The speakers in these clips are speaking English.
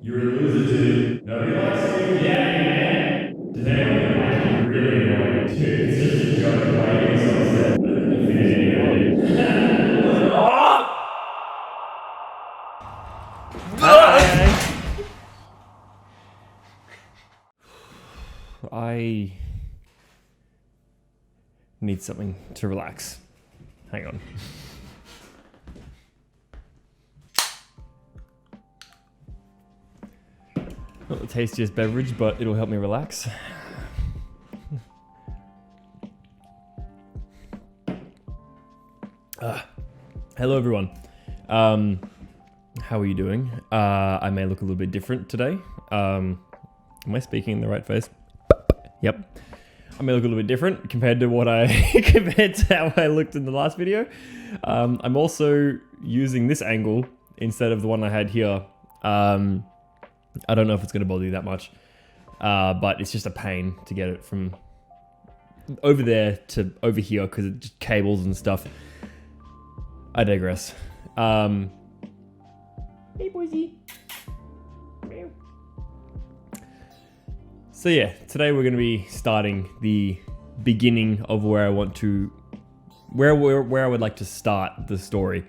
You're a loser, dude. Nobody likes you. Get out of here, man. Does anyone even like you? You're really annoying. Dude, it's just a joke. Why are you being so upset? I don't think you fit in anywhere, dude. I need something to relax. Hang on. Not the tastiest beverage, but it'll help me relax. Hello everyone. How are you doing? I may look a little bit different today. Am I speaking in the right face? Yep. I may look a little bit different compared to compared to how I looked in the last video. I'm also using this angle instead of the one I had here. I don't know if it's going to bother you that much, but it's just a pain to get it from over there to over here because it's just cables and stuff. I digress. Hey, boysy. So yeah, today we're going to be starting the beginning of where I want to, where I would like to start the story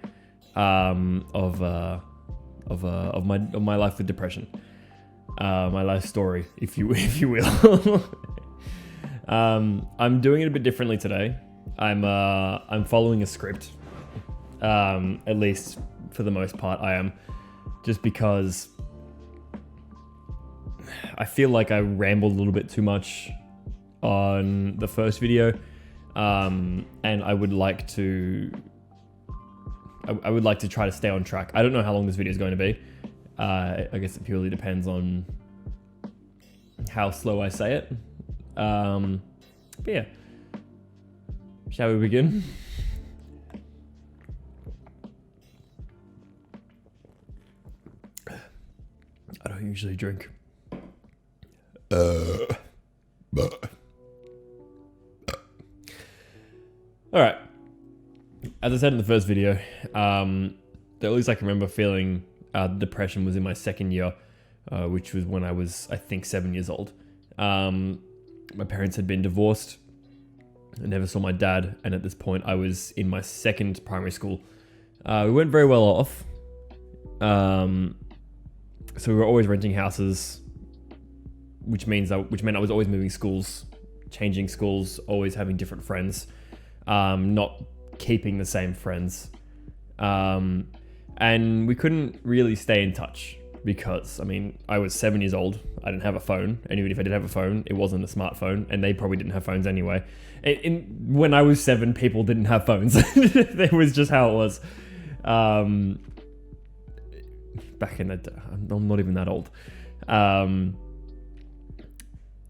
of my life with depression, my life story, if you will. I'm doing it a bit differently today. I'm following a script, at least for the most part. I am, just because I feel like I rambled a little bit too much on the first video, and I would like to try to stay on track. I don't know how long this video is going to be. I guess it purely depends on how slow I say it. But yeah, shall we begin? I don't usually drink. Alright. As I said in the first video, at least I can remember feeling depression was in my second year, which was when I was, I think, 7 years old. My parents had been divorced. I never saw my dad, and at this point I was in my second primary school. We weren't very well off. So we were always renting houses, which meant I was always moving schools, changing schools, always having different friends, not keeping the same friends. And we couldn't really stay in touch because, I mean, I was 7 years old. I didn't have a phone. And even if I did have a phone, it wasn't a smartphone, and they probably didn't have phones anyway. When I was 7, people didn't have phones. That was just how it was. Back in the day, I'm not even that old.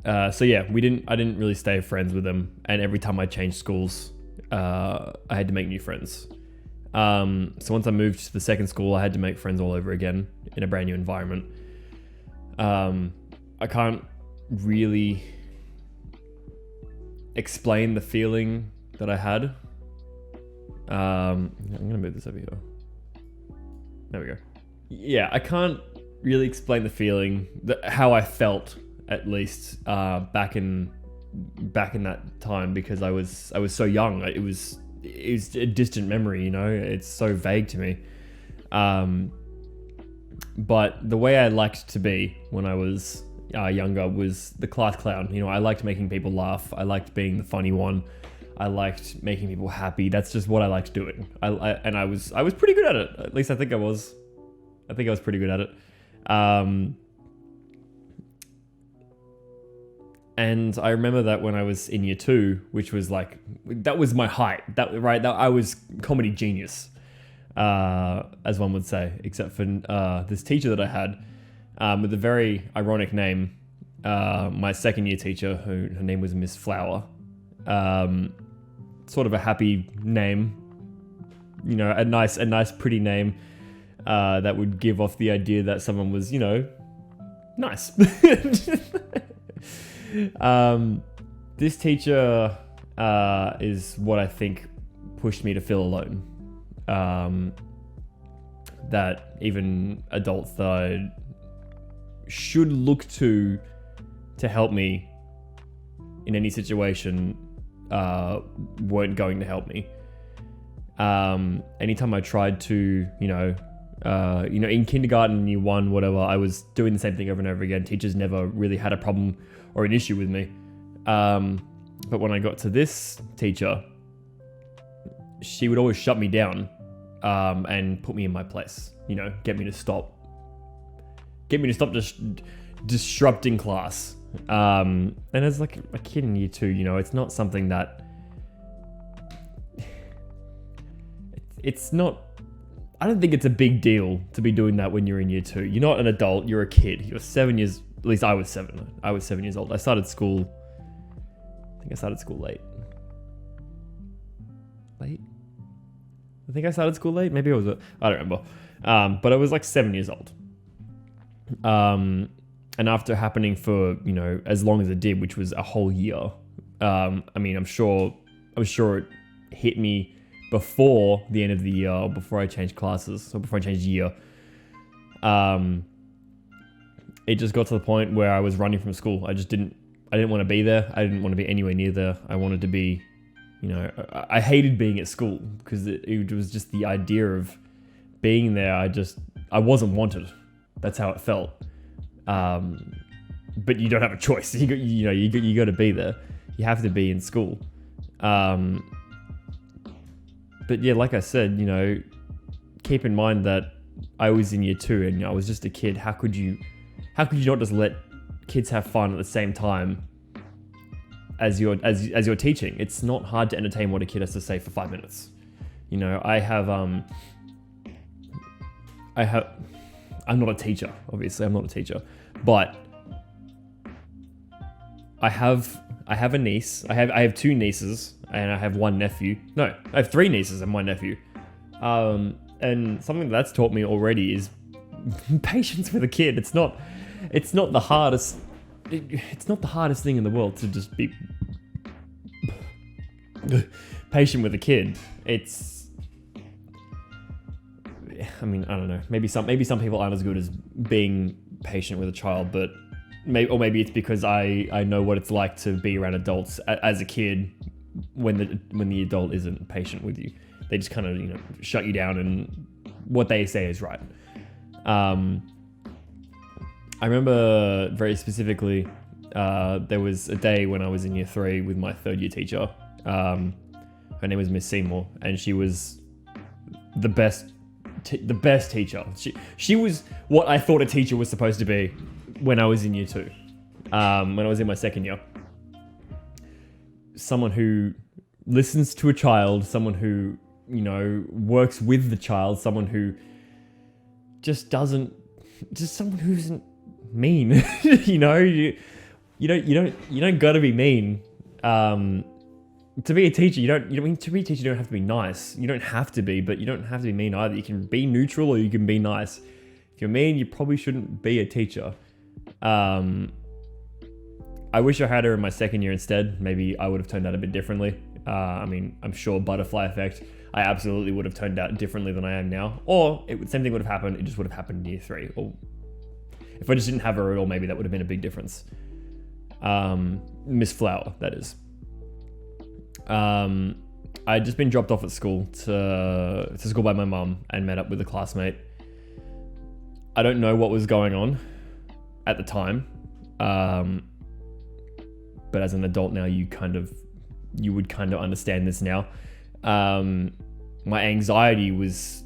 So yeah, I didn't really stay friends with them, and every time I changed schools, I had to make new friends. So once I moved to the second school, I had to make friends all over again in a brand new environment. I can't really explain the feeling that I had. I'm gonna move this over here. There we go. Yeah, I can't really explain the feeling, how I felt, at least back in that time, because I was so young. It was a distant memory, you know. It's so vague to me. But the way I liked to be when I was younger was the class clown. You know, I liked making people laugh. I liked being the funny one. I liked making people happy. That's just what I liked doing. I was pretty good at it. At least I think I was. I think I was pretty good at it. And I remember that when I was in year 2, which was like, that was my height. I was comedy genius, as one would say, except for this teacher that I had with a very ironic name. My second year teacher, her name was Miss Flower. Sort of a happy name, you know, a nice pretty name. That would give off the idea that someone was, you know, nice. This teacher is what I think pushed me to feel alone. That even adults that should look to help me in any situation weren't going to help me. Anytime I tried to, in kindergarten, year 1, whatever, I was doing the same thing over and over again. Teachers never really had a problem or an issue with me. But when I got to this teacher, she would always shut me down and put me in my place, get me to stop just disrupting class. And as like a kid in year 2, it's not something that it's not, I don't think it's a big deal to be doing that when you're in year 2. You're not an adult, you're a kid. You're 7 years, at least I was 7. I was 7 years old. I started school late. Late? I think I started school late. Maybe I don't remember. But I was like 7 years old. And after happening for, as long as it did, which was a whole year, I'm sure it hit me before the end of the year, or before I changed classes, or before I changed year. It just got to the point where I was running from school. I didn't want to be there. I didn't want to be anywhere near there. I wanted to be, I hated being at school because it was just the idea of being there. I wasn't wanted. That's how it felt. But you don't have a choice. You got to be there. You have to be in school. But yeah, like I said, keep in mind that I was in year 2 and I was just a kid. How could you not just let kids have fun at the same time as you're teaching? It's not hard to entertain what a kid has to say for 5 minutes. I'm not a teacher, obviously. I'm not a teacher, but I have a niece. I have 2 nieces and I have 1 nephew. No, I have 3 nieces and 1 nephew. And something that's taught me already is patience with a kid. It's not the hardest. It's not the hardest thing in the world to just be patient with a kid. I don't know. Maybe some people aren't as good as being patient with a child, but maybe it's because I know what it's like to be around adults as a kid when the adult isn't patient with you. They just kind of shut you down and what they say is right. I remember very specifically there was a day when I was in year 3 with my 3rd year teacher. Her name was Miss Seymour, and she was the best teacher. She was what I thought a teacher was supposed to be when I was in year 2. When I was in my 2nd year. Someone who listens to a child, someone who, works with the child, someone who just someone who isn't mean. You don't gotta be mean. To be a teacher, you don't have to be nice. You don't have to be, but you don't have to be mean either. You can be neutral or you can be nice. If you're mean, you probably shouldn't be a teacher. I wish I had her in my 2nd year instead. Maybe I would have turned out a bit differently. I'm sure butterfly effect. I absolutely would have turned out differently than I am now. Or same thing would have happened. It just would have happened in year 3. Or if I just didn't have her at all, maybe that would have been a big difference. Miss Flower, that is. I'd just been dropped off at school to school by my mum and met up with a classmate. I don't know what was going on at the time. But as an adult now, you would kind of understand this now. My anxiety was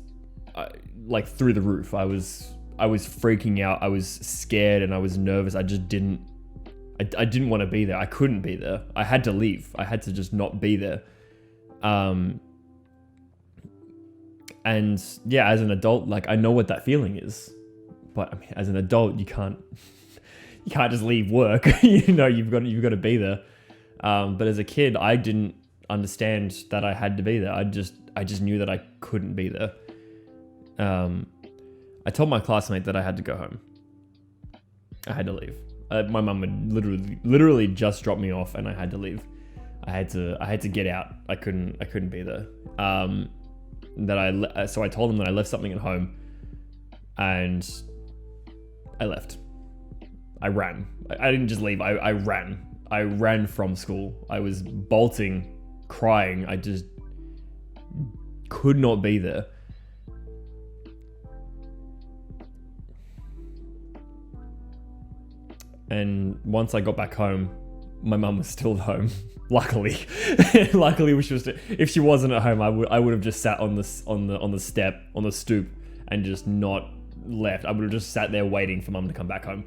like through the roof. I was freaking out. I was scared and I was nervous. I didn't want to be there. I couldn't be there. I had to leave. I had to just not be there. And yeah, as an adult, like I know what that feeling is, but as an adult, you can't just leave work. You've got to be there. But as a kid, I didn't understand that I had to be there. I just knew that I couldn't be there. I told my classmate that I had to go home. I had to leave. My mum had literally just dropped me off, and I had to leave. I had to get out. I couldn't be there. So I told them that I left something at home, and I left. I ran. I didn't just leave. I ran. I ran from school. I was bolting, crying. I just could not be there. And once I got back home, my mum was still at home. Luckily, if she wasn't at home, I would have just sat on the stoop, and just not left. I would have just sat there waiting for mum to come back home.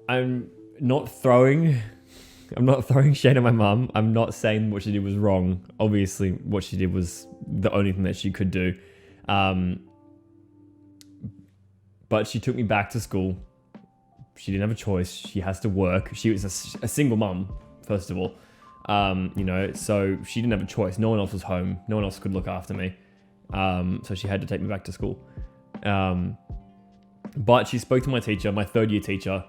I'm not throwing shade at my mum. I'm not saying what she did was wrong. Obviously, what she did was the only thing that she could do. But she took me back to school. She didn't have a choice. She has to work. She was a single mum, first of all. So she didn't have a choice. No one else was home. No one else could look after me. So she had to take me back to school. But she spoke to my teacher, my third year teacher,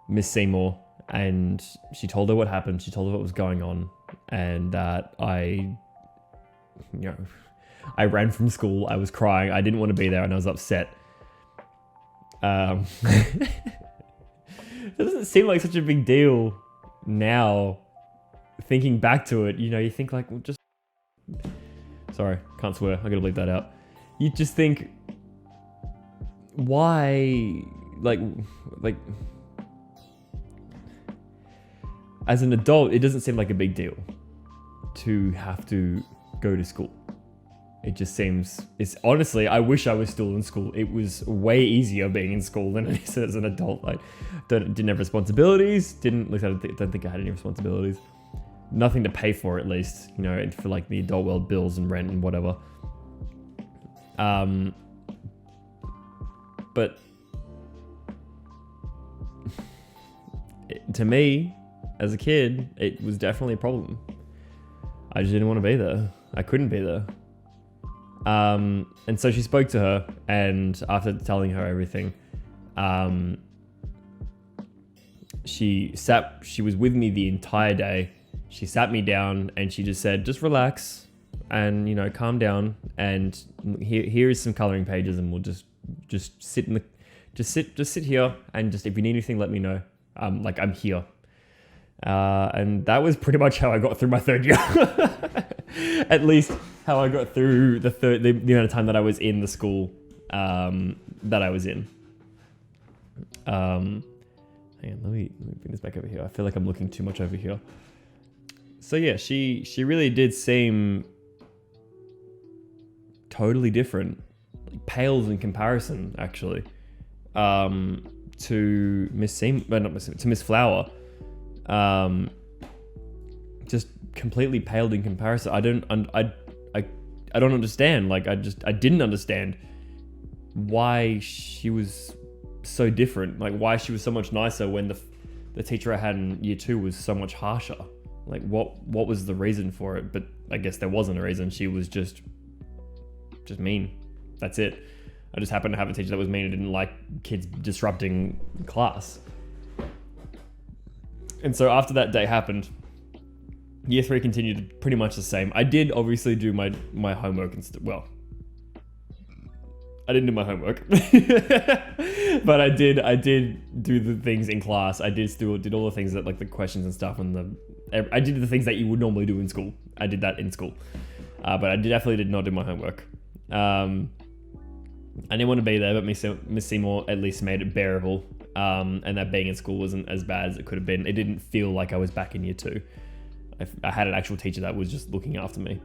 Miss Seymour, and she told her what happened. She told her what was going on, and that I ran from school. I was crying. I didn't want to be there, and I was upset. It doesn't seem like such a big deal now. Thinking back to it, you think like, well, just... Sorry, can't swear. I gotta bleep that out. You just think, why, like, as an adult, it doesn't seem like a big deal to have to go to school. It just seems, honestly, I wish I was still in school. It was way easier being in school than it is as an adult. I didn't have responsibilities. I don't think I had any responsibilities. Nothing to pay for, at least, for like the adult world bills and rent and whatever. But to me, as a kid, it was definitely a problem. I just didn't want to be there. I couldn't be there. And so she spoke to her, and after telling her everything, she was with me the entire day. She sat me down and she just said, just relax and, calm down. And here is some coloring pages, and we'll just sit sit here, and just, if you need anything, let me know. I'm here. And that was pretty much how I got through my third year. At least how I got through the amount of time that I was in the school that I was in. Hang on, let me bring this back over here. I feel like I'm looking too much over here. So yeah, she really did seem totally different, like pales in comparison, actually, to Miss Flower. Just completely paled in comparison. I don't understand. Like, I didn't understand why she was so different. Like, why she was so much nicer when the teacher I had in year 2 was so much harsher. Like, what was the reason for it? But I guess there wasn't a reason. She was just mean. That's it. I just happened to have a teacher that was mean and didn't like kids disrupting class. And so after that day happened, year 3 continued pretty much the same. I did obviously do my homework and well, I didn't do my homework, but I did do the things in class. I did all the things that, like, the questions and stuff, and I did the things that you would normally do in school. I did that in school, but I definitely did not do my homework. I didn't want to be there, but Miss Seymour at least made it bearable. And that being in school wasn't as bad as it could have been. It didn't feel like I was back in year 2. I had an actual teacher that was just looking after me.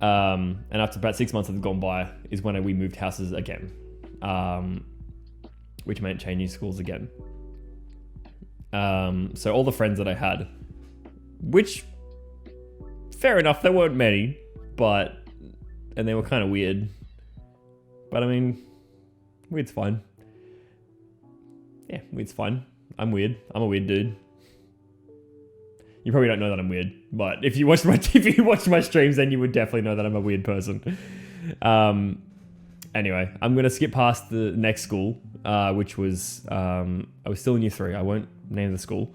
And after about 6 months had gone by is when we moved houses again, which meant changing schools again. So all the friends that I had, which, fair enough, there weren't many, and they were kind of weird. But I mean, weird's fine. Yeah, weird's fine. I'm weird. I'm a weird dude. You probably don't know that I'm weird, but if you watch my streams, then you would definitely know that I'm a weird person. Anyway, I'm gonna skip past the next school, which was I was still in year 3. I won't name the school,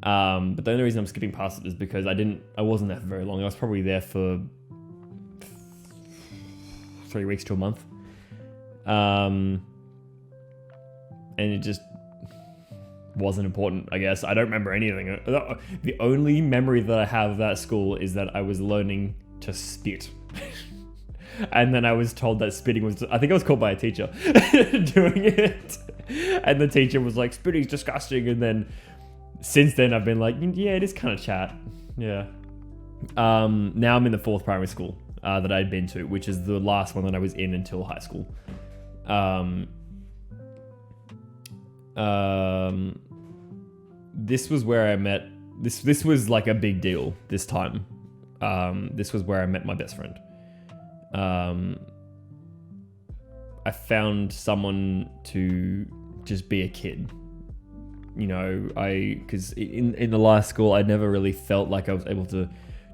but the only reason I'm skipping past it is because I wasn't there for very long. I was probably there for 3 weeks to a month. And it just wasn't important, I guess. I don't remember anything. The only memory that I have of that school is that I was learning to spit. And then I was told that spitting was, I think I was called by a teacher doing it. And the teacher was like, spitting's disgusting. And then since then I've been like, yeah, it is kind of chat. Yeah. Now I'm in the 4th primary school that I'd been to, which is the last one that I was in until high school. This was where I met, this was like a big deal this time. This was where I met my best friend. I found someone to just be a kid. You know, because in the last school, I never really felt like I was able to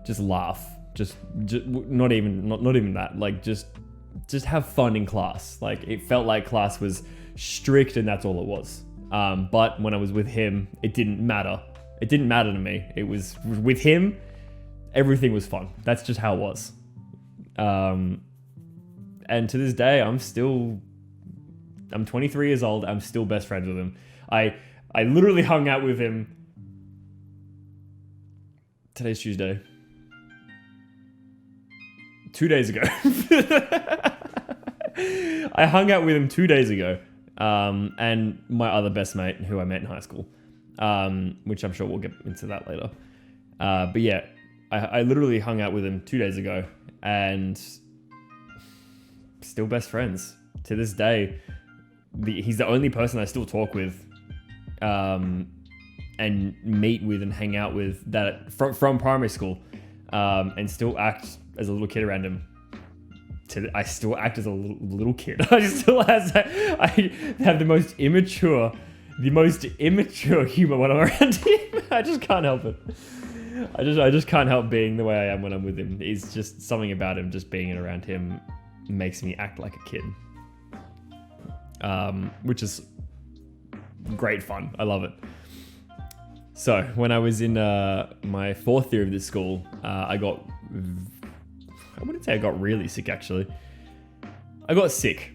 just laugh. Just not even that. Like just have fun in class. Like it felt like class was strict and that's all it was. But when I was with him, it didn't matter. It didn't matter to me. It was with him, everything was fun. That's just how it was. And to this day, I'm 23 years old. I'm still best friends with him. I literally hung out with him. Today's Tuesday. 2 days ago. I hung out with him 2 days ago. And my other best mate who I met in high school. Which I'm sure we'll get into that later. But yeah, I literally hung out with him 2 days ago and still best friends to this day. He's the only person I still talk with, and meet with and hang out with that from primary school, and still act as a little kid around him. I still act as a little kid. I have the most immature humor when I'm around him. I just can't help it. I just can't help being the way I am when I'm with him. It's just something about him, just being around him makes me act like a kid. Which is great fun. I love it. So when I was in my 4th year of this school, I wouldn't say I got really sick actually. I got sick,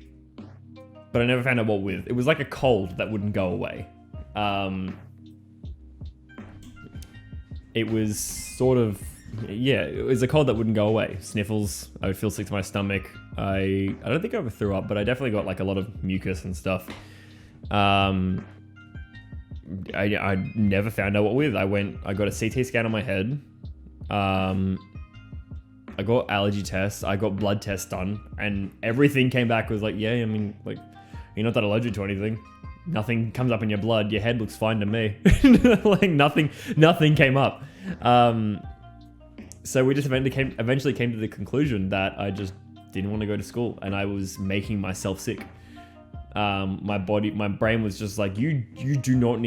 but I never found out what with. It was like a cold that wouldn't go away. It was sort of, yeah, it was a cold that wouldn't go away. Sniffles, I would feel sick to my stomach. I don't think I ever threw up, but I definitely got like a lot of mucus and stuff. I never found out what with. I got a CT scan on my head. I got allergy tests. I got blood tests done, and everything came back was like, yeah, I mean, like, you're not that allergic to anything. Nothing comes up in your blood. Your head looks fine to me. Like nothing came up. So we just eventually came to the conclusion that I just didn't want to go to school, and I was making myself sick. My brain was just like, you do not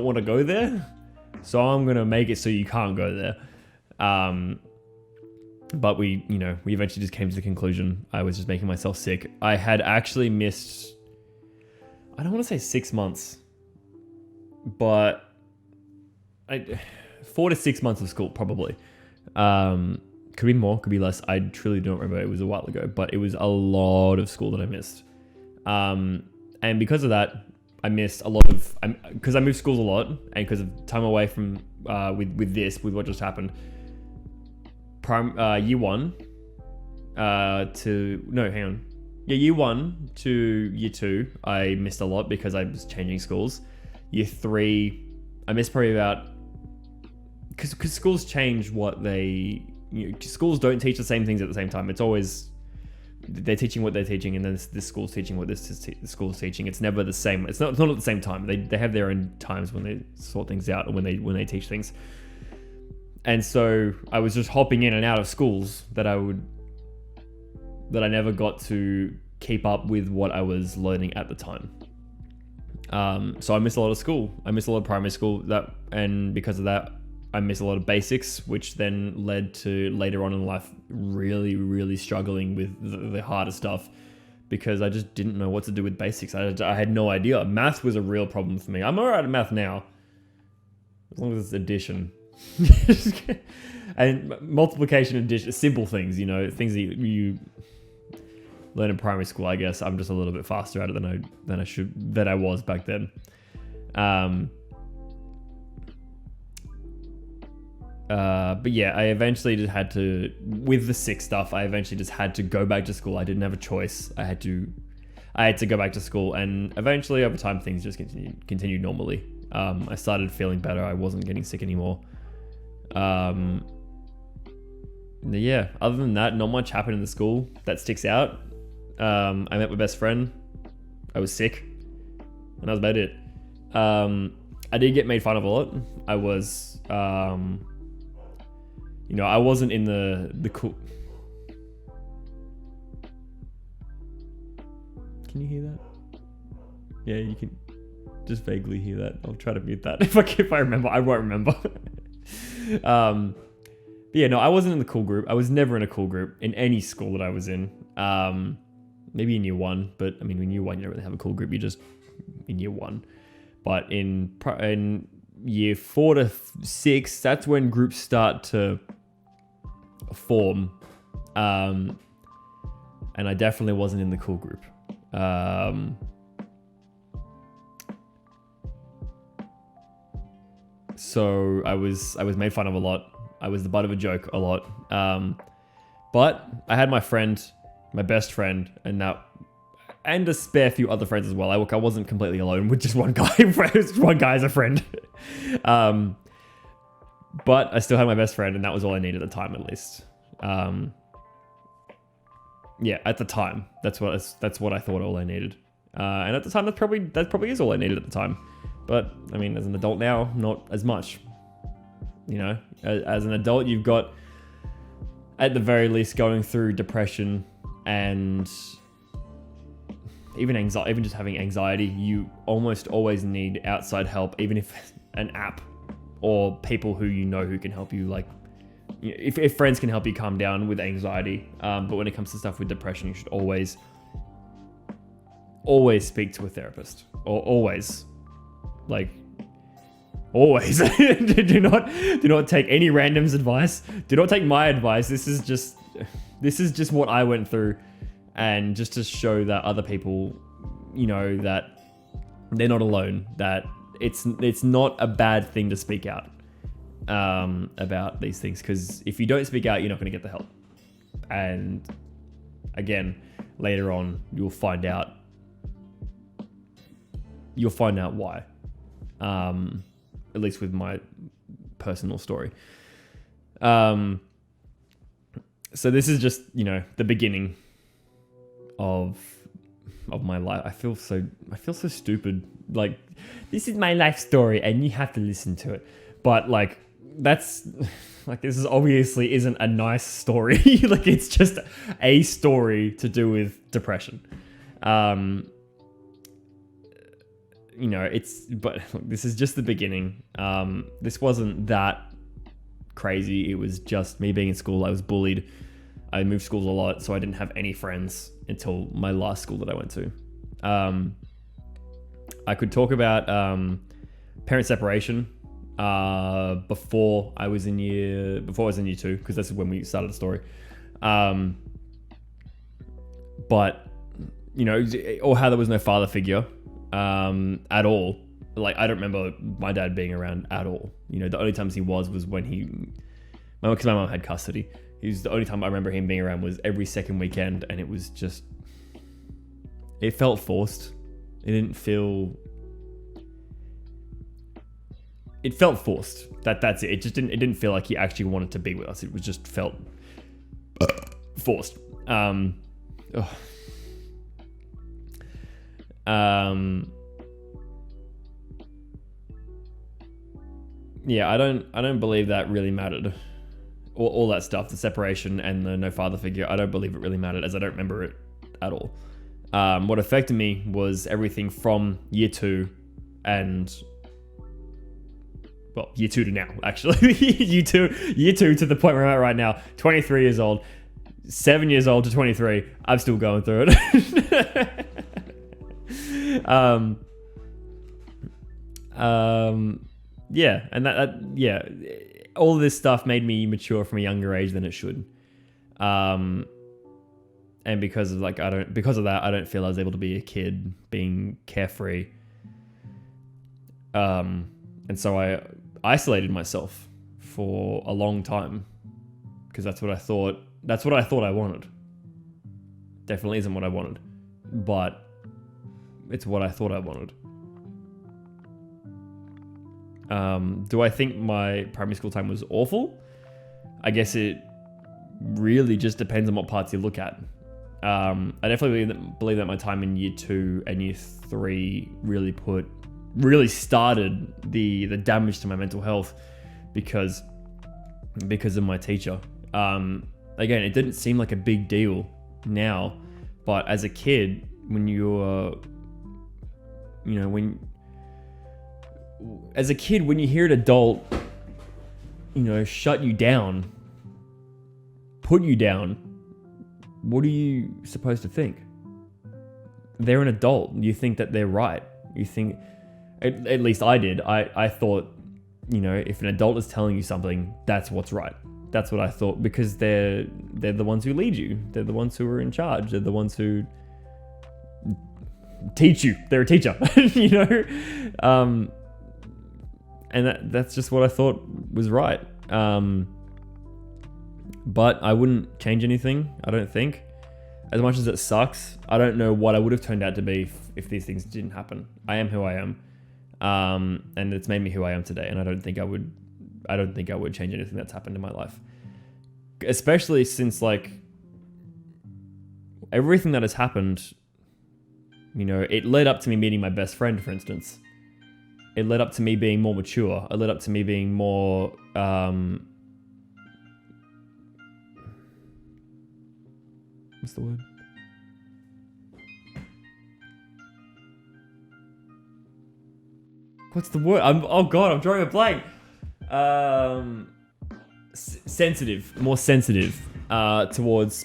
want to go there, so I'm gonna make it so you can't go there. But we eventually just came to the conclusion I was just making myself sick. I had actually missed, I don't want to say 6 months, but 4 to 6 months of school probably. Could be more, could be less. I truly don't remember. It was a while ago, but it was a lot of school that I missed. And because of that, I missed a lot of, because I moved schools a lot, and because of time away from with what just happened. Year 1 year 1 to year 2, I missed a lot because I was changing schools. Year 3, I missed probably about, because schools change what schools don't teach the same things at the same time. It's always, they're teaching what they're teaching, and then this school's teaching what this school's teaching. It's never the same. It's not at the same time. They have their own times when they sort things out, or when they teach things. And so I was just hopping in and out of schools that I never got to keep up with what I was learning at the time. So I missed a lot of school. I missed a lot of primary school, and because of that, I missed a lot of basics, which then led to later on in life really, really struggling with the harder stuff, because I just didn't know what to do with basics. I had no idea. Math was a real problem for me. I'm alright at math now, as long as it's addition. And multiplication, addition, simple things, things that learn in primary school. I guess I'm just a little bit faster at it than I was back then. But yeah, I eventually just had to, with the sick stuff, I eventually just had to go back to school. I didn't have a choice. I had to go back to school, and eventually over time things just continued normally. I started feeling better. I wasn't getting sick anymore. Yeah, other than that, not much happened in the school that sticks out. I met my best friend. I was sick, and that was about it. I did get made fun of a lot. I was, I wasn't in the cool. Can you hear that? Yeah, you can just vaguely hear that. I'll try to mute that if I remember. I won't remember. But yeah, no, I wasn't in the cool group. I was never in a cool group in any school that I was in. Maybe in year one, but I mean, in year one, you don't really have a cool group. You're just in year one. But in year 4 to 6, that's when groups start to form. And I definitely wasn't in the cool group. So I was made fun of a lot. I was the butt of a joke a lot. But I had my best friend, and a spare few other friends as well. I wasn't completely alone with just one guy. One guy as a friend. But I still had my best friend, and that was all I needed at the time, at least. Yeah, at the time, that's what I thought all I needed. And at the time, that probably is all I needed at the time. But I mean, as an adult now, not as much. As an adult, you've got, at the very least, going through depression and even anxiety, even just having anxiety. You almost always need outside help, even if an app or people who can help you, like, if friends can help you calm down with anxiety. But when it comes to stuff with depression, you should always speak to a therapist, or always do not take any random's advice. Do not take my advice. This is just what I went through, and just to show that other people, that they're not alone, that it's not a bad thing to speak out about these things, because if you don't speak out, you're not going to get the help. And again, later on, you'll find out why. At least with my personal story. So this is just, the beginning of my life. I feel so stupid. Like, this is my life story and you have to listen to it. But this is obviously isn't a nice story. It's just a story to do with depression. But this is just the beginning. This wasn't that crazy. It was just me being in school. I was bullied. I moved schools a lot, so I didn't have any friends until my last school that I went to. I could talk about parent separation before I was in year 2, because that's when we started the story. But or how there was no father figure at all. I don't remember my dad being around at all. The only times he was when because my mom had custody. The only time I remember him being around was every second weekend, and it was just, it felt forced. It felt forced. That's it. It didn't feel like he actually wanted to be with us. It was just felt forced. Yeah, I don't believe that really mattered. All that stuff, the separation and the no father figure, I don't believe it really mattered, as I don't remember it at all. What affected me was everything from year 2 and, well, year 2 to now, actually. year two to the point where I'm at right now, 23 years old, 7 years old to 23, I'm still going through it. Yeah, and yeah, all of this stuff made me mature from a younger age than it should. And and because of that, I don't feel I was able to be a kid being carefree. And so I isolated myself for a long time because that's what I thought I wanted. Definitely isn't what I wanted, but it's what I thought I wanted. Do I think my primary school time was awful? I guess it really just depends on what parts you look at. I definitely believe that my time in year 2 and year 3 really started the damage to my mental health because of my teacher. Again, it didn't seem like a big deal now, but as a kid, when as a kid, when you hear an adult, shut you down, put you down, what are you supposed to think? They're an adult. You think that they're right. You think, at least I did. I thought, if an adult is telling you something, that's what's right. That's what I thought, because they're the ones who lead you. They're the ones who are in charge. They're the ones who teach you. They're a teacher, and that's just what I thought was right. But I wouldn't change anything, I don't think. As much as it sucks, I don't know what I would have turned out to be if these things didn't happen. I am who I am. And it's made me who I am today, and I don't think I would change anything that's happened in my life. Especially since, like, everything that has happened, it led up to me meeting my best friend, for instance. It led up to me being more mature. It led up to me being more, what's the word? What's the word? I'm drawing a blank. More sensitive towards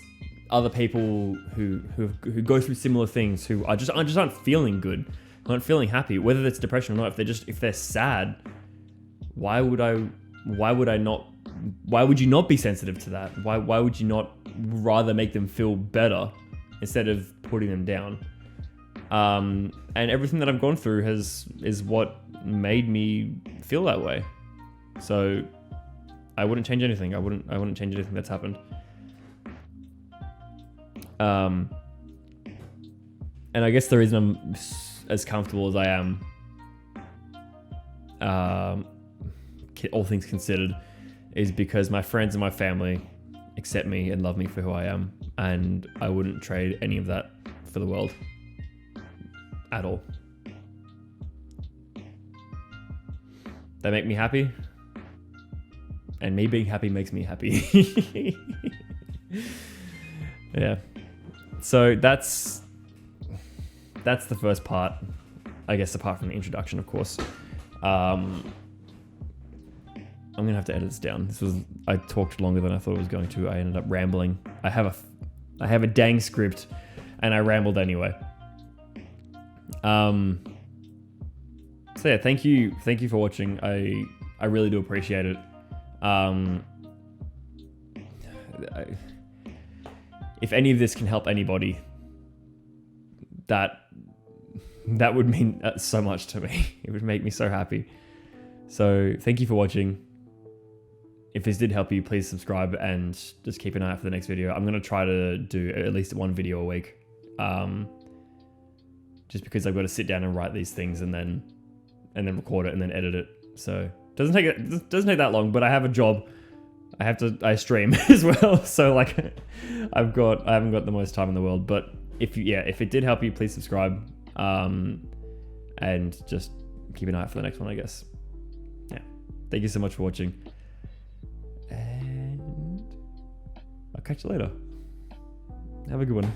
other people who go through similar things, who just aren't feeling good, aren't feeling happy, whether it's depression or not. If they're sad, why would you not be sensitive to that? Why would you not rather make them feel better instead of putting them down? And everything that I've gone through is what made me feel that way. So I wouldn't change anything. I wouldn't change anything that's happened. And I guess the reason I'm as comfortable as I am, all things considered, is because my friends and my family accept me and love me for who I am, and I wouldn't trade any of that for the world at all. They make me happy, and me being happy makes me happy. Yeah. So that's the first part, I guess, apart from the introduction, of course. I'm gonna have to edit this down. I talked longer than I thought I was going to. I ended up rambling. I have a dang script, and I rambled anyway. So yeah, thank you for watching. I really do appreciate it. If any of this can help anybody, that would mean so much to me. It would make me so happy. So thank you for watching. If this did help you, please subscribe and just keep an eye out for the next video. I'm going to try to do at least one video a week. Just because I've got to sit down and write these things and then record it and then edit it. So it doesn't take that long, but I have a job. I stream as well. So like I haven't got the most time in the world, but if it did help you, please subscribe. And just keep an eye out for the next one, I guess. Yeah. Thank you so much for watching. And I'll catch you later. Have a good one.